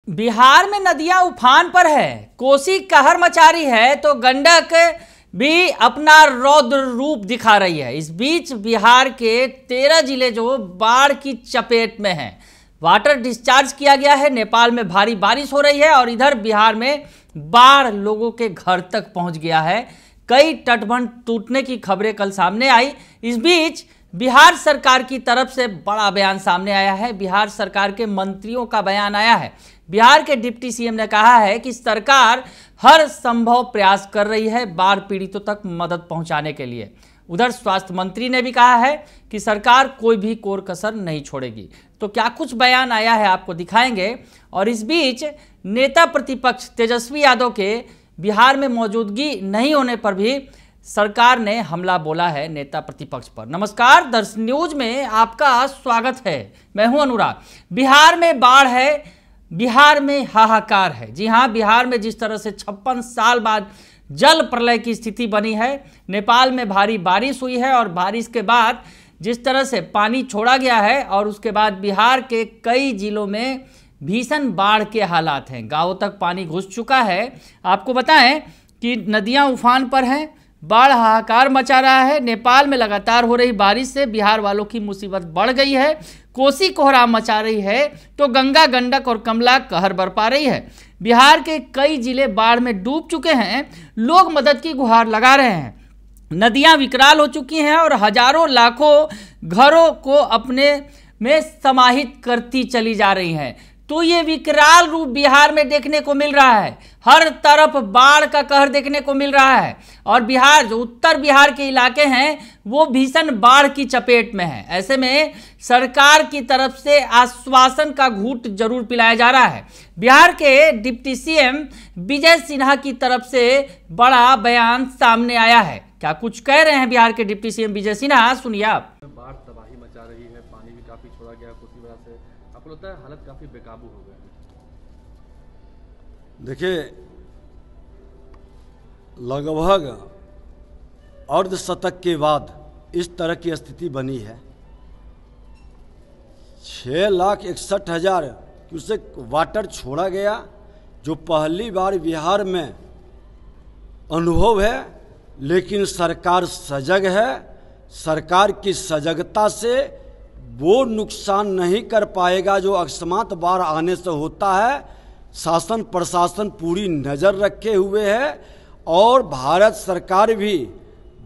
बिहार में नदियां उफान पर है, कोसी कहर मचा रही है तो गंडक भी अपना रौद्र रूप दिखा रही है। इस बीच बिहार के 13 जिले जो बाढ़ की चपेट में हैं, वाटर डिस्चार्ज किया गया है। नेपाल में भारी बारिश हो रही है और इधर बिहार में बाढ़ लोगों के घर तक पहुंच गया है। कई तटबंध टूटने की खबरें कल सामने आई। इस बीच बिहार सरकार की तरफ से बड़ा बयान सामने आया है। बिहार सरकार के मंत्रियों का बयान आया है। बिहार के डिप्टी सीएम ने कहा है कि सरकार हर संभव प्रयास कर रही है बाढ़ पीड़ितों तक मदद पहुंचाने के लिए। उधर स्वास्थ्य मंत्री ने भी कहा है कि सरकार कोई भी कोर कसर नहीं छोड़ेगी। तो क्या कुछ बयान आया है आपको दिखाएंगे। और इस बीच नेता प्रतिपक्ष तेजस्वी यादव के बिहार में मौजूदगी नहीं होने पर भी सरकार ने हमला बोला है नेता प्रतिपक्ष पर। नमस्कार, दर्श न्यूज में आपका स्वागत है। मैं हूं अनुराग। बिहार में बाढ़ है, बिहार में हाहाकार है। जी हां, बिहार में जिस तरह से 56 साल बाद जल प्रलय की स्थिति बनी है, नेपाल में भारी बारिश हुई है और बारिश के बाद जिस तरह से पानी छोड़ा गया है और उसके बाद बिहार के कई जिलों में भीषण बाढ़ के हालात हैं। गांवों तक पानी घुस चुका है। आपको बताएं कि नदियां उफान पर हैं, बाढ़ हाहाकार मचा रहा है। नेपाल में लगातार हो रही बारिश से बिहार वालों की मुसीबत बढ़ गई है। कोसी कोहराम मचा रही है तो गंगा, गंडक और कमला कहर बरपा रही है। बिहार के कई जिले बाढ़ में डूब चुके हैं। लोग मदद की गुहार लगा रहे हैं। नदियां विकराल हो चुकी हैं और हजारों लाखों घरों को अपने में समाहित करती चली जा रही हैं। तो ये विकराल रूप बिहार में देखने को मिल रहा है। हर तरफ बाढ़ का कहर देखने को मिल रहा है और बिहार, जो उत्तर बिहार के इलाके हैं, वो भीषण बाढ़ की चपेट में है। ऐसे में सरकार की तरफ से आश्वासन का घूंट जरूर पिलाया जा रहा है। बिहार के डिप्टी सीएम विजय सिन्हा की तरफ से बड़ा बयान सामने आया है। क्या कुछ कह रहे हैं बिहार के डिप्टी सीएम विजय सिन्हा, सुनिए आप। बाढ़ तबाही मचा रही है, पानी भी काफी छोड़ा गया, उसी वजह से आपको लगता है हालत काफी बेकाबू हो गया है? देखिए, लगभग अर्धशतक के बाद इस तरह की स्थिति बनी है। 6,61,000 क्यूसेक वाटर छोड़ा गया, जो पहली बार बिहार में अनुभव है। लेकिन सरकार सजग है। सरकार की सजगता से वो नुकसान नहीं कर पाएगा जो अकस्मात बाढ़ आने से होता है। शासन प्रशासन पूरी नज़र रखे हुए है और भारत सरकार भी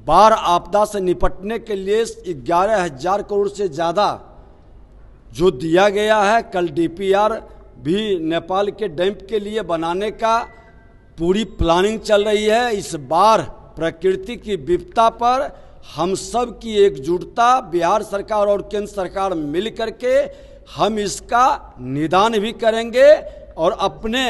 बाढ़ आपदा से निपटने के लिए 11,000 करोड़ से ज़्यादा जो दिया गया है। कल डीपीआर भी नेपाल के डैम के लिए बनाने का पूरी प्लानिंग चल रही है। इस बार प्रकृति की विपदा पर हम सब की एकजुटता, बिहार सरकार और केंद्र सरकार मिल करके हम इसका निदान भी करेंगे और अपने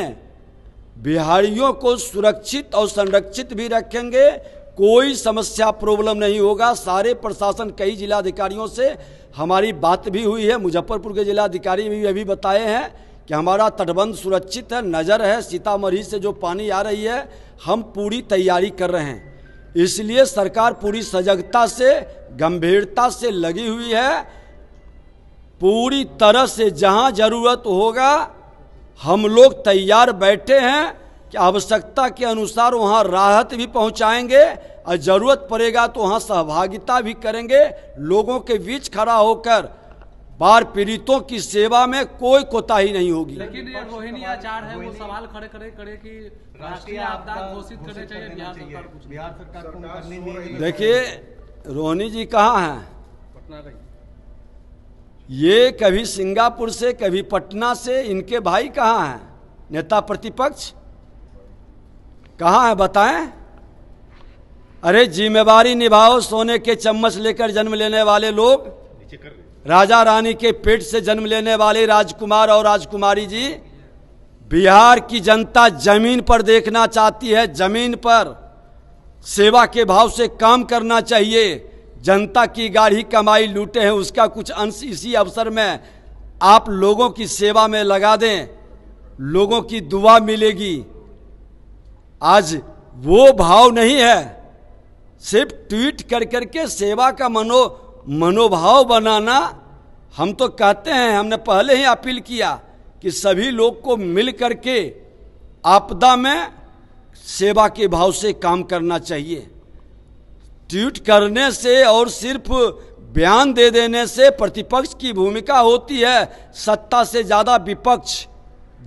बिहारियों को सुरक्षित और संरक्षित भी रखेंगे। कोई समस्या प्रॉब्लम नहीं होगा। सारे प्रशासन, कई जिलाधिकारियों से हमारी बात भी हुई है। मुजफ्फरपुर के जिलाधिकारी भी अभी बताए हैं कि हमारा तटबंध सुरक्षित है, नज़र है। सीतामढ़ी से जो पानी आ रही है, हम पूरी तैयारी कर रहे हैं। इसलिए सरकार पूरी सजगता से, गंभीरता से लगी हुई है। पूरी तरह से जहां जरूरत होगा हम लोग तैयार बैठे हैं कि आवश्यकता के अनुसार वहां राहत भी पहुंचाएंगे और जरूरत पड़ेगा तो वहां सहभागिता भी करेंगे। लोगों के बीच खड़ा होकर बाढ़ पीड़ितों की सेवा में कोई कोताही नहीं होगी। लेकिन ये रोहिणी आचार है, वो सवाल खड़े करे कि राष्ट्रीय आपदा घोषित करने चाहिए बिहार सरकार को करनी नहीं। देखिए, रोहिणी जी कहाँ हैं? पटना गई। ये कभी सिंगापुर से, कभी पटना से। इनके भाई कहाँ हैं? नेता प्रतिपक्ष कहाँ हैं, बताएं। अरे जिम्मेवारी निभाओ। सोने के चम्मच लेकर जन्म लेने वाले लोग, राजा रानी के पेट से जन्म लेने वाले राजकुमार और राजकुमारी जी, बिहार की जनता जमीन पर देखना चाहती है। जमीन पर सेवा के भाव से काम करना चाहिए। जनता की गाढ़ी कमाई लूटे हैं, उसका कुछ अंश इसी अवसर में आप लोगों की सेवा में लगा दें, लोगों की दुआ मिलेगी। आज वो भाव नहीं है। सिर्फ ट्वीट कर करके सेवा का मनोभाव बनाना। हम तो कहते हैं, हमने पहले ही अपील किया कि सभी लोग को मिल करके आपदा में सेवा के भाव से काम करना चाहिए। ट्वीट करने से और सिर्फ बयान दे देने से प्रतिपक्ष की भूमिका होती है, सत्ता से ज़्यादा विपक्ष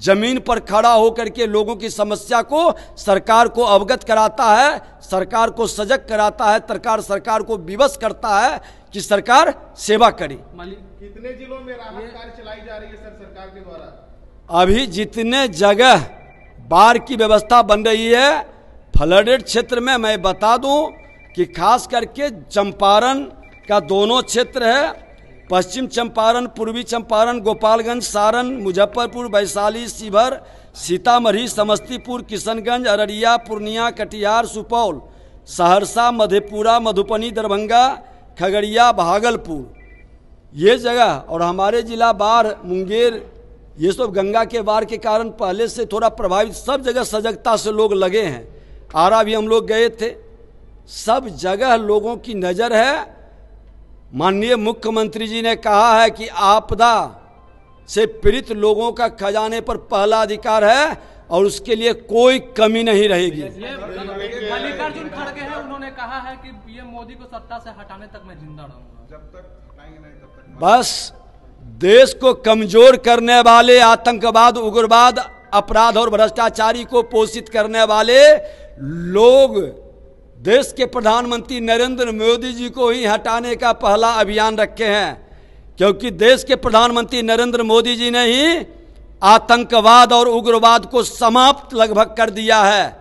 जमीन पर खड़ा होकर के लोगों की समस्या को सरकार को अवगत कराता है, सरकार को सजग कराता है, सरकार को विवश करता है कि सरकार सेवा करे। कितने जिलों में राहत कार्य चलाई जा रही है सर सरकार के द्वारा? अभी जितने जगह बाढ़ की व्यवस्था बन रही है फ्लडेड क्षेत्र में, मैं बता दूं कि खास करके चंपारण का दोनों क्षेत्र है, पश्चिम चंपारण, पूर्वी चंपारण, गोपालगंज, सारण, मुजफ्फरपुर, वैशाली, शिवहर, सीतामढ़ी, समस्तीपुर, किशनगंज, अररिया, पूर्णिया, कटिहार, सुपौल, सहरसा, मधेपुरा, मधुबनी, दरभंगा, खगड़िया, भागलपुर, ये जगह और हमारे जिला बाढ़, मुंगेर, ये सब गंगा के बाढ़ के कारण पहले से थोड़ा प्रभावित, सब जगह सजगता से लोग लगे हैं। आरा भी हम लोग गए थे, सब जगह लोगों की नज़र है। माननीय मुख्यमंत्री जी ने कहा है कि आपदा से पीड़ित लोगों का खजाने पर पहला अधिकार है और उसके लिए कोई कमी नहीं रहेगी। मल्लिकार्जुन खड़गे हैं, उन्होंने कहा है कि पीएम मोदी को सत्ता से हटाने तक मैं जिंदा रहूंगा। जब तक हटाएंगे नहीं तब तक। बस देश को कमजोर करने वाले, आतंकवाद, उग्रवाद, अपराध और भ्रष्टाचारी को पोषित करने वाले लोग देश के प्रधानमंत्री नरेंद्र मोदी जी को ही हटाने का पहला अभियान रखे हैं, क्योंकि देश के प्रधानमंत्री नरेंद्र मोदी जी ने ही आतंकवाद और उग्रवाद को समाप्त लगभग कर दिया है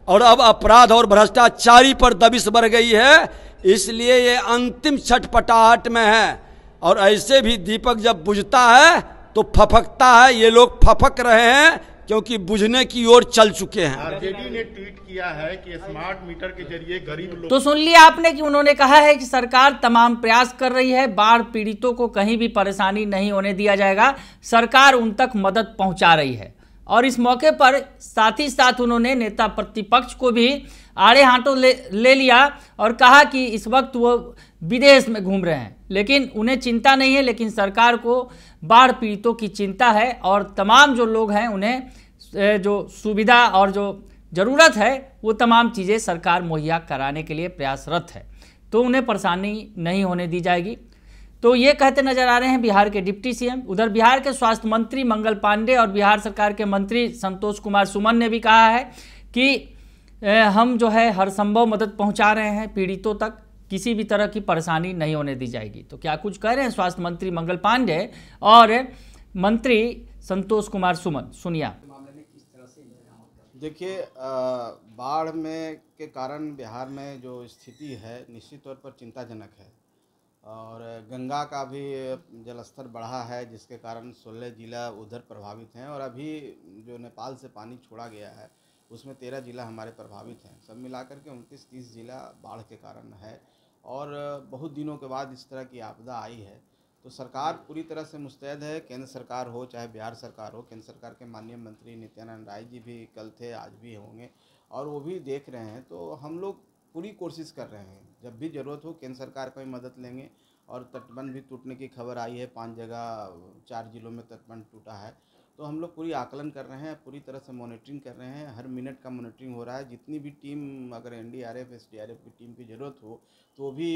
और अब अपराध और भ्रष्टाचारी पर दबिश बढ़ गई है, इसलिए ये अंतिम छटपटाहट में है। और ऐसे भी दीपक जब बुझता है तो फफकता है, ये लोग फफक रहे हैं क्योंकि बुझने की ओर चल चुके हैं। आरजेडी ने ट्वीट किया है कि स्मार्ट मीटर के जरिए गरीब लोग। तो सुन लिया आपने कि उन्होंने कहा है कि सरकार तमाम प्रयास कर रही है, बाढ़ पीड़ितों को कहीं भी परेशानी नहीं होने दिया जाएगा, सरकार उन तक मदद पहुंचा रही है। और इस मौके पर साथ ही साथ उन्होंने नेता प्रतिपक्ष को भी आड़े हाथों ले लिया और कहा कि इस वक्त वो विदेश में घूम रहे हैं, लेकिन उन्हें चिंता नहीं है, लेकिन सरकार को बाढ़ पीड़ितों की चिंता है और तमाम जो लोग हैं उन्हें जो सुविधा और जो ज़रूरत है वो तमाम चीज़ें सरकार मुहैया कराने के लिए प्रयासरत है, तो उन्हें परेशानी नहीं होने दी जाएगी। तो ये कहते नजर आ रहे हैं बिहार के डिप्टी सीएम। उधर बिहार के स्वास्थ्य मंत्री मंगल पांडे और बिहार सरकार के मंत्री संतोष कुमार सुमन ने भी कहा है कि हम जो है हर संभव मदद पहुंचा रहे हैं पीड़ितों तक, किसी भी तरह की परेशानी नहीं होने दी जाएगी। तो क्या कुछ कह रहे हैं स्वास्थ्य मंत्री मंगल पांडे और मंत्री संतोष कुमार सुमन, सुनिए। देखिए, बाढ़ में के कारण बिहार में जो स्थिति है निश्चित तौर पर चिंताजनक है और गंगा का भी जलस्तर बढ़ा है, जिसके कारण 16 जिला उधर प्रभावित हैं और अभी जो नेपाल से पानी छोड़ा गया है उसमें 13 जिला हमारे प्रभावित हैं। सब मिलाकर के 29-30 जिला बाढ़ के कारण है और बहुत दिनों के बाद इस तरह की आपदा आई है। तो सरकार पूरी तरह से मुस्तैद है, केंद्र सरकार हो चाहे बिहार सरकार हो। केंद्र सरकार के माननीय मंत्री नित्यानंद राय जी भी कल थे, आज भी होंगे और वो भी देख रहे हैं। तो हम लोग पूरी कोशिश कर रहे हैं, जब भी ज़रूरत हो केंद्र सरकार का भी मदद लेंगे। और तटबंध भी टूटने की खबर आई है, 5 जगह 4 जिलों में तटबंध टूटा है। तो हम लोग पूरी आकलन कर रहे हैं, पूरी तरह से मॉनिटरिंग कर रहे हैं, हर मिनट का मॉनिटरिंग हो रहा है। जितनी भी टीम, अगर एनडीआरएफ एसडीआरएफ की टीम की ज़रूरत हो तो भी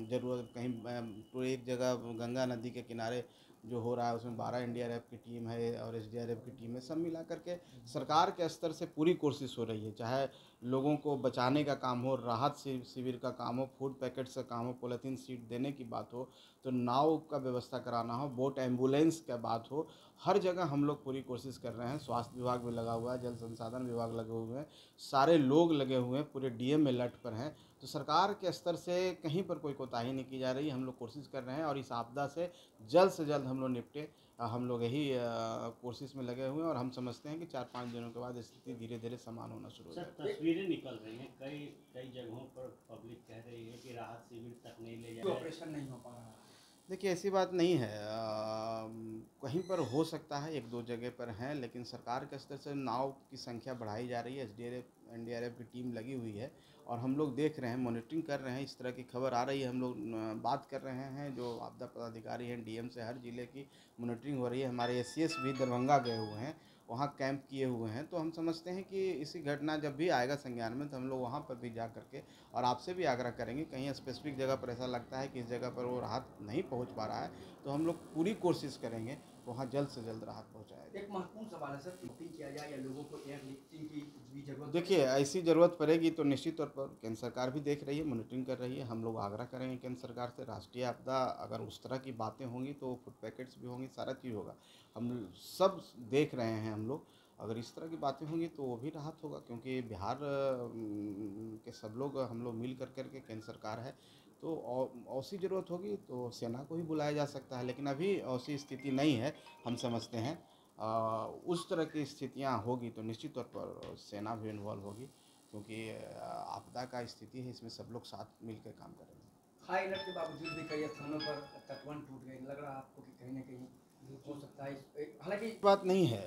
ज़रूरत कहीं तो एक जगह गंगा नदी के किनारे जो हो रहा है उसमें 12 एनडीआरएफ की टीम है और एसडीआरएफ की टीम है। सब मिला करके सरकार के स्तर से पूरी कोशिश हो रही है, चाहे लोगों को बचाने का काम हो, राहत शिविर का काम हो, फूड पैकेट्स का काम हो, पॉलीथीन सीट देने की बात हो, तो नाव का व्यवस्था कराना हो, बोट एम्बुलेंस का बात हो, हर जगह हम लोग पूरी कोशिश कर रहे हैं। स्वास्थ्य विभाग भी लगा हुआ है, जल संसाधन विभाग लगे हुए हैं, सारे लोग लगे हुए हैं, पूरे डीएम अलर्ट पर हैं। तो सरकार के स्तर से कहीं पर कोई कोताही नहीं की जा रही। हम लोग कोशिश कर रहे हैं और इस आपदा से जल्द हम लोग निपटे, हम लोग यही कोशिश में लगे हुए हैं और हम समझते हैं कि 4-5 दिनों के बाद स्थिति धीरे धीरे समान होना शुरू हो जाएगी। तस्वीरें निकल रही हैं, कई जगहों पर पब्लिक कह रही है कि राहत शिविर तक नहीं ले जाए, ऑपरेशन नहीं हो पा रहा है। देखिए ऐसी बात नहीं है, कहीं पर हो सकता है, एक दो जगह पर हैं, लेकिन सरकार के स्तर से नाव की संख्या बढ़ाई जा रही है। एनडीआरएफ की टीम लगी हुई है और हम लोग देख रहे हैं, मॉनिटरिंग कर रहे हैं। इस तरह की खबर आ रही है, हम लोग बात कर रहे हैं, जो आपदा पदाधिकारी हैं डीएम से, हर जिले की मॉनिटरिंग हो रही है। हमारे एसीएस भी दरभंगा गए हुए हैं, वहाँ कैंप किए हुए हैं। तो हम समझते हैं कि इसी घटना जब भी आएगा संज्ञान में तो हम लोग वहाँ पर भी जा करके और आपसे भी आग्रह करेंगे, कहीं स्पेसिफिक जगह पर ऐसा लगता है कि इस जगह पर वो राहत नहीं पहुँच पा रहा है तो हम लोग पूरी कोशिश करेंगे वहाँ जल्द से जल्द राहत पहुँचाए। एक महत्वपूर्ण सवाल है सर, टिप्पणी किया जाए या लोगों को एयर लिफ्टिंग की भी जरूरत? देखिए ऐसी ज़रूरत पड़ेगी तो निश्चित तौर पर केंद्र सरकार भी देख रही है, मॉनिटरिंग कर रही है। हम लोग आग्रह करेंगे केंद्र सरकार से, राष्ट्रीय आपदा अगर उस तरह की बातें होंगी तो फूड पैकेट्स भी होंगी, सारा चीज़ होगा। हम सब देख रहे हैं हम लोग, अगर इस तरह की बातें होंगी तो वो भी राहत होगा, क्योंकि बिहार के सब लोग हम लोग मिल कर के केंद्र सरकार है तो ऐसी ज़रूरत होगी तो सेना को ही बुलाया जा सकता है। लेकिन अभी ऐसी स्थिति नहीं है, हम समझते हैं उस तरह की स्थितियां होगी तो निश्चित तौर पर सेना भी इन्वॉल्व होगी, क्योंकि आपदा का स्थिति है, इसमें सब लोग साथ मिलकर काम करेंगे। हाई अलर्ट के बावजूद भी कई स्थानों पर तटबंध टूट गए, लग रहा है आपको कि कहीं ना कहीं हो सकता है? हालांकि बात नहीं है,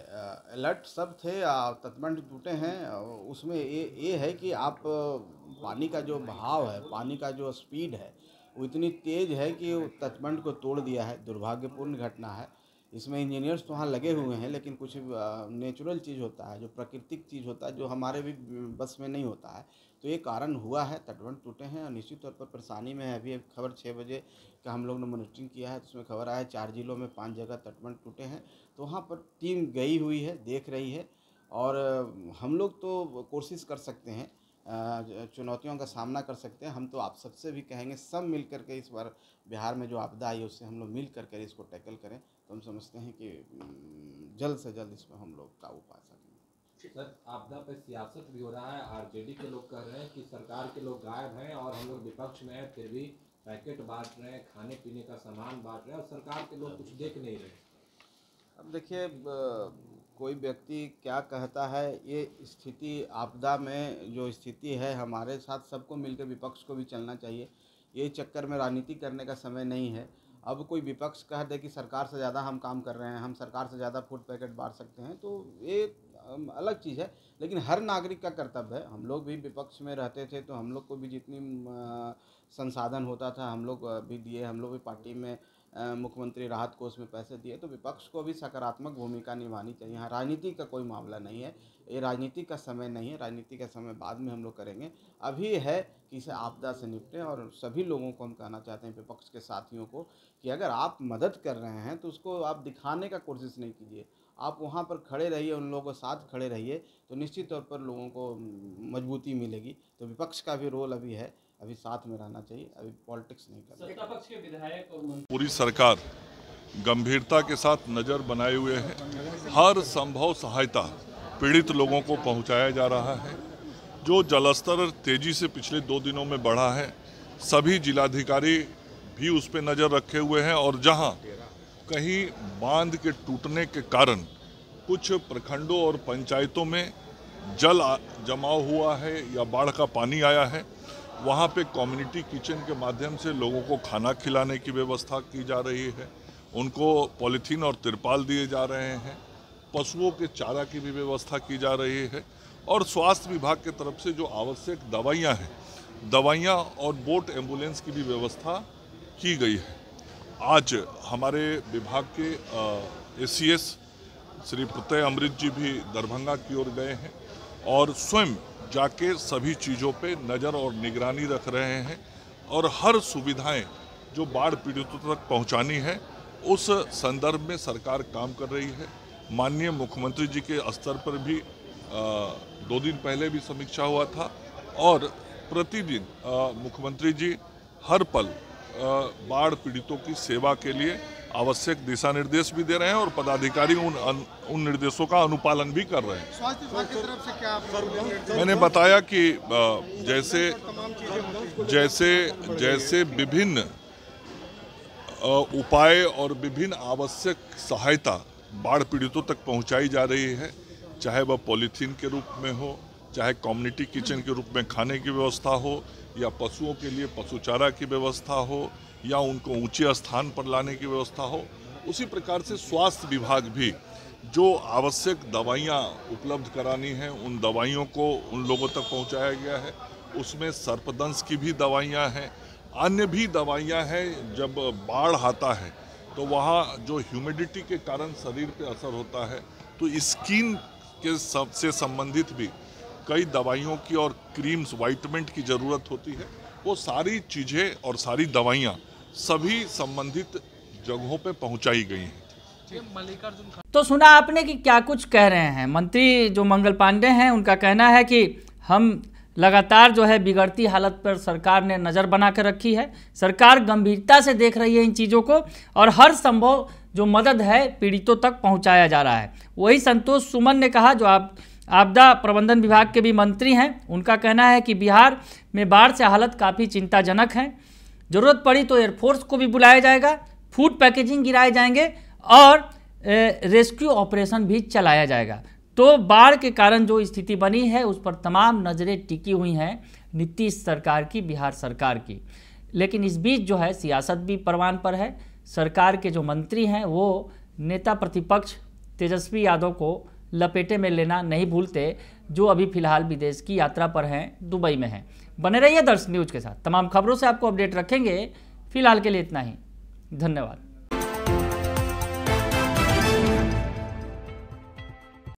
अलर्ट सब थे, तटबंध टूटे हैं। उसमें ये है कि आप पानी का जो बहाव है, पानी का जो स्पीड है वो इतनी तेज़ है कि तटबंध को तोड़ दिया है। दुर्भाग्यपूर्ण घटना है। इसमें इंजीनियर्स तो वहाँ लगे हुए हैं, लेकिन कुछ नेचुरल चीज़ होता है, जो प्राकृतिक चीज़ होता है, जो हमारे भी बस में नहीं होता है, तो ये कारण हुआ है, तटबंध टूटे हैं और निश्चित तौर पर परेशानी में है। अभी खबर 6 बजे का हम लोग ने मॉनिटरिंग किया है तो उसमें खबर आया 4 जिलों में 5 जगह तटबंध टूटे हैं। तो वहाँ पर टीम गई हुई है, देख रही है और हम लोग तो कोशिश कर सकते हैं, चुनौतियों का सामना कर सकते हैं। हम तो आप सबसे भी कहेंगे सब मिल कर के इस बार बिहार में जो आपदा आई है उससे हम लोग मिल कर के इसको टैकल करें, तो हम समझते हैं कि जल्द से जल्द इसमें हम लोग काबू पा सकेंगे। सर, आपदा पर सियासत भी हो रहा है। आरजेडी के लोग कह रहे हैं कि सरकार के लोग गायब हैं और हम लोग विपक्ष में हैं, फिर भी पैकेट बांट रहे हैं, खाने पीने का सामान बांट रहे हैं और सरकार के लोग कुछ देख नहीं रहे। अब देखिए, कोई व्यक्ति क्या कहता है, ये स्थिति आपदा में जो स्थिति है हमारे साथ सबको मिलकर विपक्ष को भी चलना चाहिए। ये चक्कर में राजनीति करने का समय नहीं है। अब कोई विपक्ष कह दे कि सरकार से ज़्यादा हम काम कर रहे हैं, हम सरकार से ज़्यादा फूड पैकेट बांट सकते हैं, तो ये अलग चीज़ है। लेकिन हर नागरिक का कर्तव्य है। हम लोग भी विपक्ष में रहते थे तो हम लोग को भी जितनी संसाधन होता था हम लोग भी दिए। हम लोग भी पार्टी में मुख्यमंत्री राहत कोष में पैसे दिए, तो विपक्ष को भी सकारात्मक भूमिका निभानी चाहिए। यहाँ राजनीति का कोई मामला नहीं है, ये राजनीति का समय नहीं है। राजनीति का समय बाद में हम लोग करेंगे। अभी है कि इसे आपदा से निपटें और सभी लोगों को हम कहना चाहते हैं, विपक्ष के साथियों को, कि अगर आप मदद कर रहे हैं तो उसको आप दिखाने का कोशिश नहीं कीजिए। आप वहाँ पर खड़े रहिए, उन लोगों के साथ खड़े रहिए, तो निश्चित तौर पर लोगों को मजबूती मिलेगी। तो विपक्ष का भी रोल अभी है, अभी साथ में रहना चाहिए, अभी पॉलिटिक्स नहीं करना। सत्ता पक्ष के विधायक और पूरी सरकार गंभीरता के साथ नज़र बनाए हुए है। हर संभव सहायता पीड़ित लोगों को पहुंचाया जा रहा है। जो जलस्तर तेजी से पिछले 2 दिनों में बढ़ा है, सभी जिलाधिकारी भी उस पर नज़र रखे हुए हैं और जहां कहीं बांध के टूटने के कारण कुछ प्रखंडों और पंचायतों में जल जमाव हुआ है या बाढ़ का पानी आया है, वहाँ पे कम्युनिटी किचन के माध्यम से लोगों को खाना खिलाने की व्यवस्था की जा रही है। उनको पॉलीथीन और तिरपाल दिए जा रहे हैं। पशुओं के चारा की भी व्यवस्था की जा रही है और स्वास्थ्य विभाग की तरफ से जो आवश्यक दवाइयाँ हैं, दवाइयाँ और बोट एम्बुलेंस की भी व्यवस्था की गई है। आज हमारे विभाग के एसीएस श्री प्रत्यय अमृत जी भी दरभंगा की ओर गए हैं और स्वयं जाके सभी चीज़ों पे नज़र और निगरानी रख रहे हैं और हर सुविधाएं जो बाढ़ पीड़ितों तक पहुंचानी है उस संदर्भ में सरकार काम कर रही है। माननीय मुख्यमंत्री जी के स्तर पर भी 2 दिन पहले भी समीक्षा हुआ था और प्रतिदिन मुख्यमंत्री जी हर पल बाढ़ पीड़ितों की सेवा के लिए आवश्यक दिशा निर्देश भी दे रहे हैं और पदाधिकारी उन निर्देशों का अनुपालन भी कर रहे हैं। स्वास्थ्य विभाग की तरफ से क्या मैंने बताया कि जैसे विभिन्न उपाय और विभिन्न आवश्यक सहायता बाढ़ पीड़ितों तक पहुंचाई जा रही है, चाहे वह पॉलीथीन के रूप में हो, चाहे कम्युनिटी किचन के रूप में खाने की व्यवस्था हो, या पशुओं के लिए पशु चारा की व्यवस्था हो, या उनको ऊंचे स्थान पर लाने की व्यवस्था हो। उसी प्रकार से स्वास्थ्य विभाग भी जो आवश्यक दवाइयाँ उपलब्ध करानी है उन दवाइयों को उन लोगों तक पहुँचाया गया है। उसमें सर्पदंश की भी दवाइयाँ हैं, अन्य भी दवाइयाँ हैं। जब बाढ़ आता है तो वहाँ जो ह्यूमिडिटी के कारण शरीर पे असर होता है तो स्किन के से संबंधित भी कई दवाइयों की और क्रीम्स वाइटमेंट की ज़रूरत होती है। वो सारी चीज़ें और सारी दवाइयाँ सभी संबंधित जगहों पे पहुंचाई गई हैं। तो सुना आपने कि क्या कुछ कह रहे हैं मंत्री जो मंगल पांडे हैं। उनका कहना है कि हम लगातार जो है बिगड़ती हालत पर सरकार ने नज़र बना कर रखी है, सरकार गंभीरता से देख रही है इन चीज़ों को और हर संभव जो मदद है पीड़ितों तक पहुंचाया जा रहा है। वही संतोष सुमन ने कहा, जो आपदा प्रबंधन विभाग के भी मंत्री हैं, उनका कहना है कि बिहार में बाढ़ से हालत काफ़ी चिंताजनक है। ज़रूरत पड़ी तो एयरफोर्स को भी बुलाया जाएगा, फूड पैकेजिंग गिराए जाएंगे और रेस्क्यू ऑपरेशन भी चलाया जाएगा। तो बाढ़ के कारण जो स्थिति बनी है उस पर तमाम नज़रें टिकी हुई हैं नीतीश सरकार की, बिहार सरकार की। लेकिन इस बीच जो है सियासत भी परवान पर है। सरकार के जो मंत्री हैं वो नेता प्रतिपक्ष तेजस्वी यादव को लपेटे में लेना नहीं भूलते, जो अभी फिलहाल विदेश की यात्रा पर हैं, दुबई में हैं। बने रहिए दर्श न्यूज़ के साथ, तमाम खबरों से आपको अपडेट रखेंगे। फिलहाल के लिए इतना ही, धन्यवाद।